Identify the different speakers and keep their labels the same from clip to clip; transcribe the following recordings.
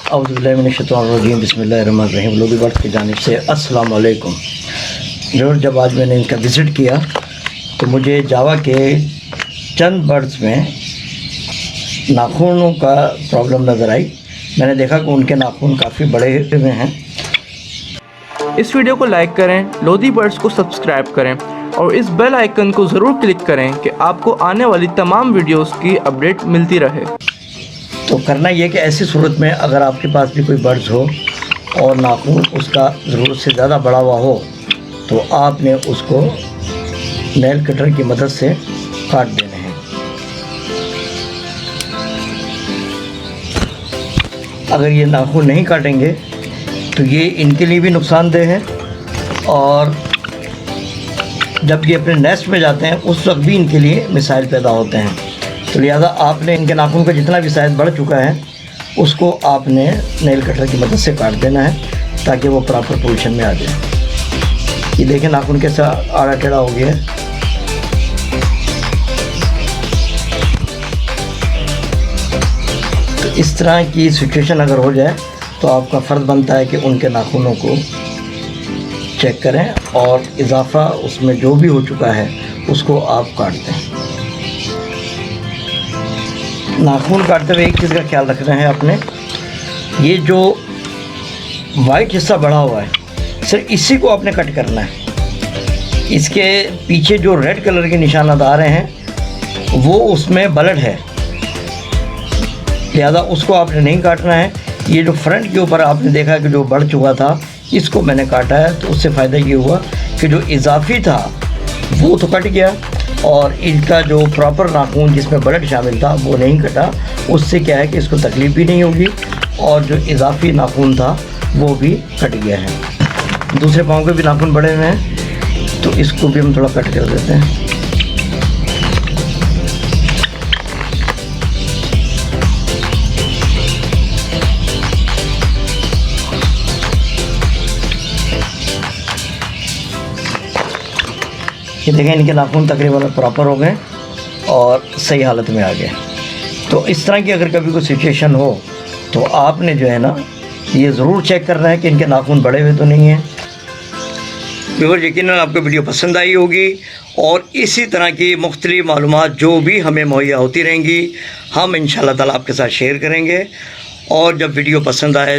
Speaker 1: औज़ुबिल्लाहिमिनश्शैतानिर्रजीम बिस्मिल्लाहिर्रहमानिर्रहीम। लोधी बर्ड्स की जानिब से अस्सलाम वालेकुम। जब आज मैंने इनका विज़िट किया तो मुझे जावा के चंद बर्ड्स में नाखूनों का प्रॉब्लम नज़र आई। मैंने देखा कि उनके नाखून काफ़ी बड़े हुए हैं।
Speaker 2: इस वीडियो को लाइक करें, लोधी बर्ड्स को सब्सक्राइब करें और इस बेल आइकन को ज़रूर क्लिक करें कि आपको आने वाली तमाम वीडियोस की अपडेट मिलती रहे।
Speaker 1: तो करना ये कि ऐसी सूरत में अगर आपके पास भी कोई बर्ड्स हो और नाखून उसका ज़रूरत से ज़्यादा बड़ा हुआ हो तो आपने उसको नेल कटर की मदद से काट देने हैं। अगर ये नाखून नहीं काटेंगे तो ये इनके लिए भी नुकसानदेह है और जब ये अपने नेस्ट में जाते हैं उस वक्त भी इनके लिए मिसाइल पैदा होते हैं। तो लिहाजा आपने इनके नाखून का जितना भी साइज़ बढ़ चुका है उसको आपने नेल कटर की मदद से काट देना है ताकि वो प्रॉपर पोजीशन में आ जाए। ये देखें नाखून कैसा आड़ा टेढ़ा हो गया है। तो इस तरह की सिचुएशन अगर हो जाए तो आपका फ़र्ज़ बनता है कि उनके नाखूनों को चेक करें और इजाफ़ा उसमें जो भी हो चुका है उसको आप काट दें। नाखून काटते हुए एक चीज़ का ख्याल रखना है आपने, ये जो वाइट हिस्सा बड़ा हुआ है सिर्फ इसी को आपने कट करना है। इसके पीछे जो रेड कलर के निशानात आ रहे हैं वो उसमें ब्लड है, लिहाजा उसको आपने नहीं काटना है। ये जो फ्रंट के ऊपर आपने देखा कि जो बढ़ चुका था इसको मैंने काटा है, तो उससे फ़ायदा ये हुआ कि जो इजाफी था वो तो कट गया और इनका जो प्रॉपर नाखून जिसमें ब्लड शामिल था वो नहीं कटा। उससे क्या है कि इसको तकलीफ़ भी नहीं होगी और जो इजाफी नाखून था वो भी कट गया है। दूसरे पाँव के भी नाखून बड़े हुए हैं तो इसको भी हम थोड़ा कट कर देते हैं। ये देखें इनके नाखून तकरीबन प्रॉपर हो गए और सही हालत में आ गए। तो इस तरह की अगर कभी कोई सिचुएशन हो तो आपने जो है ना ये ज़रूर चेक करना है कि इनके नाखून बड़े हुए तो नहीं हैं। व्यूअर यकीनन आपको वीडियो पसंद आई होगी और इसी तरह की मुख्तलिफ़ मालूमात जो भी हमें मुहैया होती रहेंगी हम इंशाअल्लाह ताला आपके साथ शेयर करेंगे। और जब वीडियो पसंद आए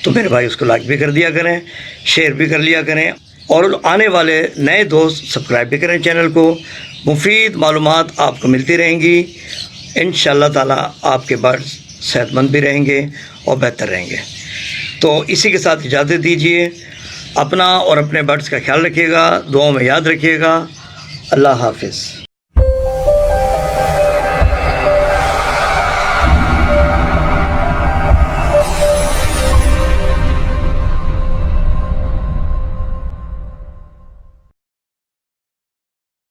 Speaker 1: तो मेरे भाई उसको लाइक भी कर दिया करें, शेयर भी कर लिया करें और आने वाले नए दोस्त सब्सक्राइब भी करें चैनल को। मुफीद मालूमात आपको मिलती रहेंगी। इंशाअल्लाह ताला आपके बर्ड्स सेहतमंद भी रहेंगे और बेहतर रहेंगे। तो इसी के साथ इजाज़त दीजिए। अपना और अपने बर्ड्स का ख्याल रखिएगा, दुआओं में याद रखिएगा। अल्लाह हाफिज़।